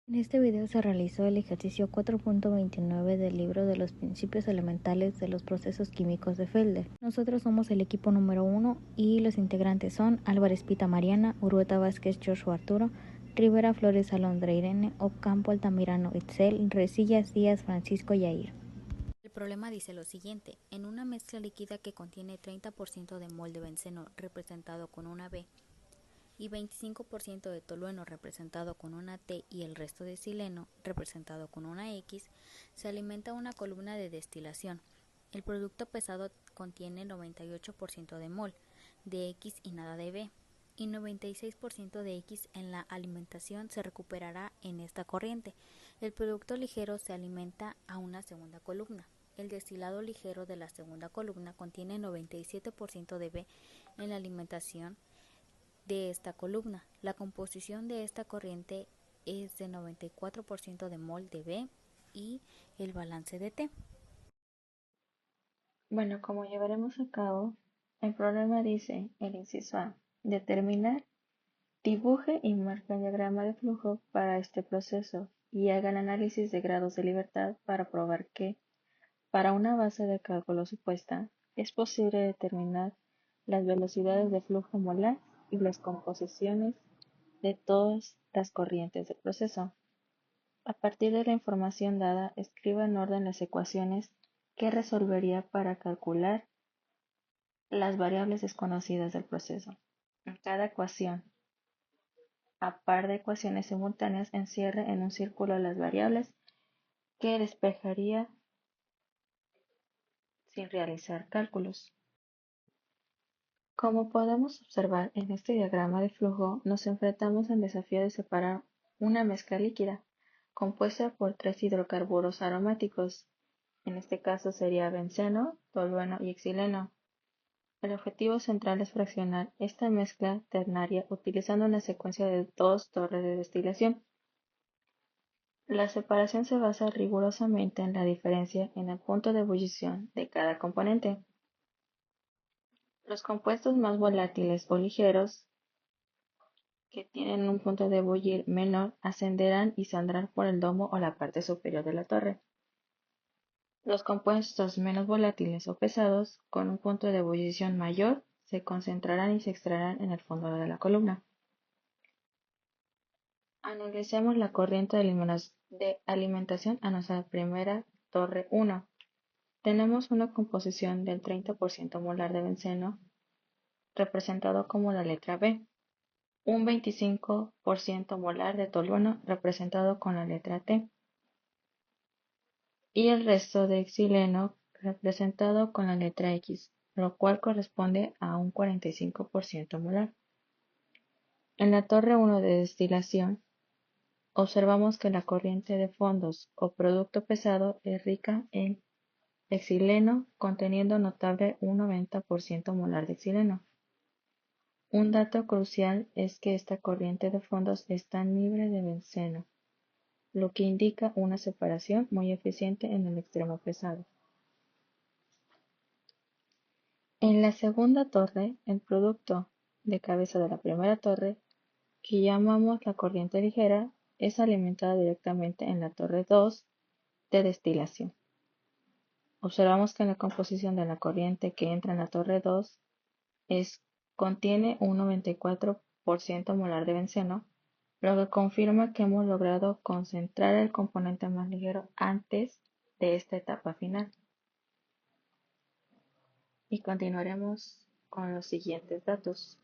En este video se realizó el ejercicio 4.29 del libro de los principios elementales de los procesos químicos de Felder. Nosotros somos el equipo número 1 y los integrantes son Álvarez Pita Mariana, Urueta Vázquez Joshua Arturo, Rivera Flores Alondra Irene, Ocampo Altamirano Itzel, Resillas Díaz Francisco Yair. El problema dice lo siguiente: en una mezcla líquida que contiene 30% de mol de benceno representado con una B, y 25% de tolueno representado con una T y el resto de xileno representado con una X, se alimenta una columna de destilación. El producto pesado contiene 98% de mol de X y nada de B, y 96% de X en la alimentación se recuperará en esta corriente. El producto ligero se alimenta a una segunda columna. El destilado ligero de la segunda columna contiene 97% de B en la alimentación de esta columna. La composición de esta corriente es de 94% de mol de B y el balance de T. Bueno, como llevaremos a cabo, el problema dice, el inciso A, determinar, dibuje y marque el diagrama de flujo para este proceso y haga el análisis de grados de libertad para probar que, para una base de cálculo supuesta, es posible determinar las velocidades de flujo molar y las composiciones de todas las corrientes del proceso. A partir de la información dada, escriba en orden las ecuaciones que resolvería para calcular las variables desconocidas del proceso. En cada ecuación, a par de ecuaciones simultáneas, encierre en un círculo las variables que despejaría sin realizar cálculos. Como podemos observar en este diagrama de flujo, nos enfrentamos al desafío de separar una mezcla líquida compuesta por 3 hidrocarburos aromáticos. En este caso sería benceno, tolueno y xileno. El objetivo central es fraccionar esta mezcla ternaria utilizando una secuencia de 2 torres de destilación. La separación se basa rigurosamente en la diferencia en el punto de ebullición de cada componente. Los compuestos más volátiles o ligeros, que tienen un punto de ebullir menor, ascenderán y saldrán por el domo o la parte superior de la torre. Los compuestos menos volátiles o pesados, con un punto de ebullición mayor, se concentrarán y se extraerán en el fondo de la columna. Analicemos la corriente de alimentación a nuestra primera torre 1. Tenemos una composición del 30% molar de benceno, representado como la letra B, un 25% molar de tolueno, representado con la letra T, y el resto de xileno, representado con la letra X, lo cual corresponde a un 45% molar. En la torre 1 de destilación, observamos que la corriente de fondos o producto pesado es rica en xileno, conteniendo notable un 90% molar de xileno. Un dato crucial es que esta corriente de fondos está libre de benceno, lo que indica una separación muy eficiente en el extremo pesado. En la segunda torre, el producto de cabeza de la primera torre, que llamamos la corriente ligera, es alimentada directamente en la torre 2 de destilación. Observamos que la composición de la corriente que entra en la torre 2 contiene un 94% molar de benceno, lo que confirma que hemos logrado concentrar el componente más ligero antes de esta etapa final. Y continuaremos con los siguientes datos.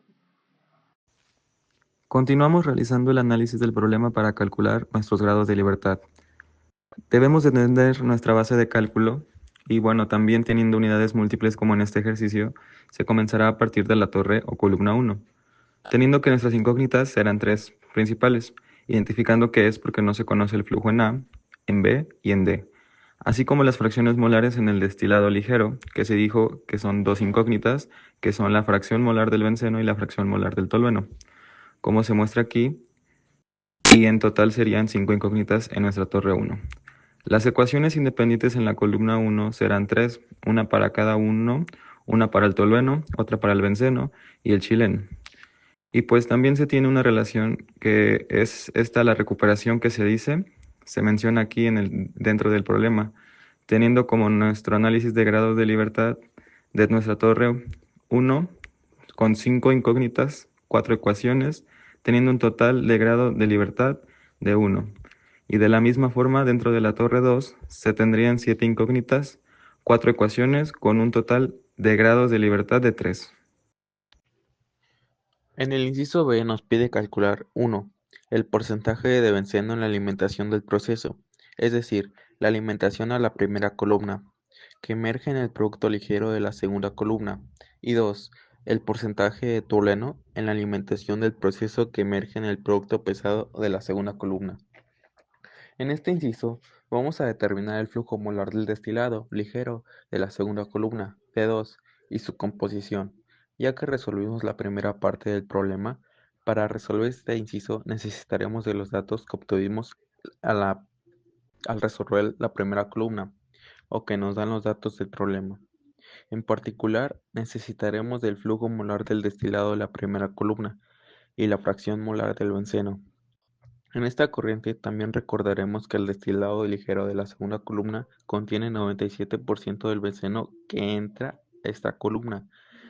Continuamos realizando el análisis del problema para calcular nuestros grados de libertad. Debemos entender nuestra base de cálculo y bueno, también teniendo unidades múltiples como en este ejercicio, se comenzará a partir de la torre o columna 1, teniendo que nuestras incógnitas serán 3 principales, identificando qué es porque no se conoce el flujo en A, en B y en D, así como las fracciones molares en el destilado ligero, que se dijo que son 2 incógnitas, que son la fracción molar del benceno y la fracción molar del tolueno, como se muestra aquí, y en total serían 5 incógnitas en nuestra torre 1. Las ecuaciones independientes en la columna 1 serán 3, una para cada uno, una para el tolueno, otra para el benceno y el xileno. Y pues también se tiene una relación que es esta la recuperación que se menciona aquí dentro del problema, teniendo como nuestro análisis de grados de libertad de nuestra torre 1 con 5 incógnitas, 4 ecuaciones, teniendo un total de grado de libertad de 1. Y de la misma forma, dentro de la torre 2 se tendrían 7 incógnitas, 4 ecuaciones con un total de grados de libertad de 3. En el inciso B nos pide calcular 1. El porcentaje de benceno en la alimentación del proceso, es decir, la alimentación a la primera columna, que emerge en el producto ligero de la segunda columna, y 2. El porcentaje de tolueno en la alimentación del proceso que emerge en el producto pesado de la segunda columna. En este inciso, vamos a determinar el flujo molar del destilado ligero de la segunda columna, P2, y su composición. Ya que resolvimos la primera parte del problema, para resolver este inciso necesitaremos de los datos que obtuvimos al resolver la primera columna, o que nos dan los datos del problema. En particular, necesitaremos del flujo molar del destilado de la primera columna y la fracción molar del benceno. En esta corriente también recordaremos que el destilado ligero de la segunda columna contiene 97% del benceno que entra a esta columna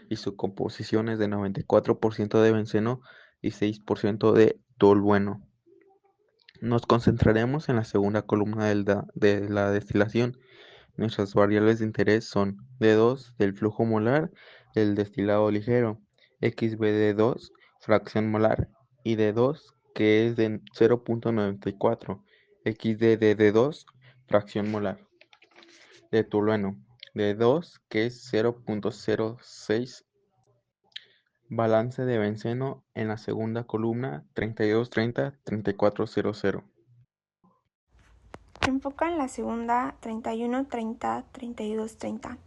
y su composición es de 94% de benceno y 6% de tolueno. Nos concentraremos en la segunda columna de la destilación. Nuestras variables de interés son D2 del flujo molar del destilado ligero, XB-D2 fracción molar y D2 que es de 0.94, XD-D2 fracción molar, de tolueno, D2 que es 0.06, balance de benceno en la segunda columna 3230-3400. Enfoca en la segunda 31-30-32-30.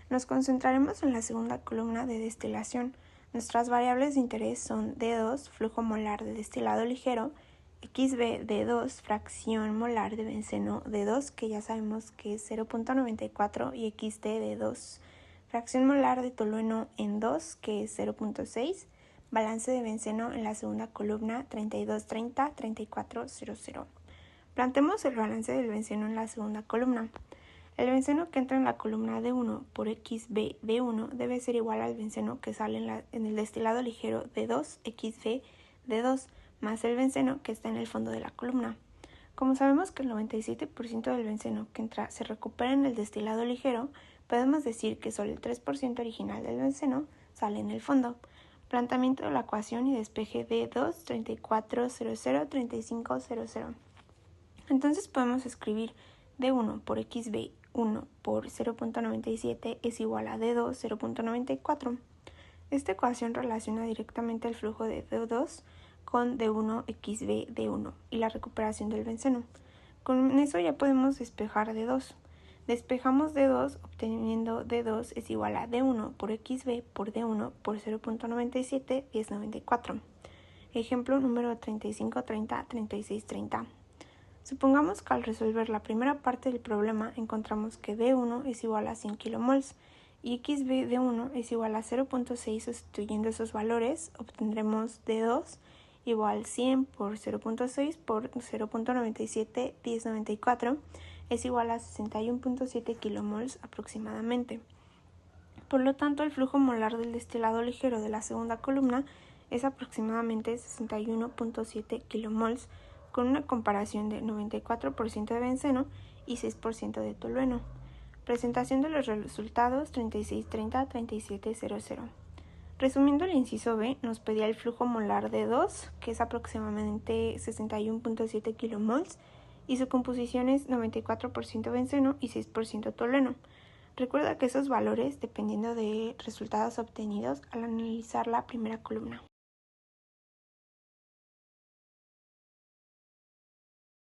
Nos concentraremos en la segunda columna de destilación. Nuestras variables de interés son D2, flujo molar de destilado ligero, XB D2, fracción molar de benceno D2, que ya sabemos que es 0.94, y XD D2, fracción molar de tolueno en 2, que es 0.6, balance de benceno en la segunda columna 3230-3400. Planteemos el balance del benceno en la segunda columna. El benceno que entra en la columna D1 por XB D1 debe ser igual al benceno que sale en el destilado ligero D2 XB D2 más el benceno que está en el fondo de la columna. Como sabemos que el 97% del benceno que entra se recupera en el destilado ligero, podemos decir que solo el 3% original del benceno sale en el fondo. Planteamiento de la ecuación y despeje D2 3400-3500. Entonces podemos escribir D1 por XB 1 por 0.97 es igual a D2 0.94. Esta ecuación relaciona directamente el flujo de D2 con D1 XB D1 y la recuperación del benceno. Con eso ya podemos despejar D2. Despejamos D2 obteniendo D2 es igual a D1 por XB por D1 por 0.97 1094. Ejemplo número 3530-3630. Supongamos que al resolver la primera parte del problema encontramos que D1 es igual a 100 kmols y XB D1 es igual a 0.6. Sustituyendo esos valores obtendremos D2 igual 100 por 0.6 por 0.97 1094 es igual a 61.7 kmols aproximadamente. Por lo tanto, el flujo molar del destilado ligero de la segunda columna es aproximadamente 61.7 kmols, con una comparación de 94% de benceno y 6% de tolueno. Presentación de los resultados 3630-3700. Resumiendo el inciso B, nos pedía el flujo molar de 2, que es aproximadamente 61.7 kmols, y su composición es 94% benceno y 6% tolueno. Recuerda que esos valores dependiendo de resultados obtenidos al analizar la primera columna.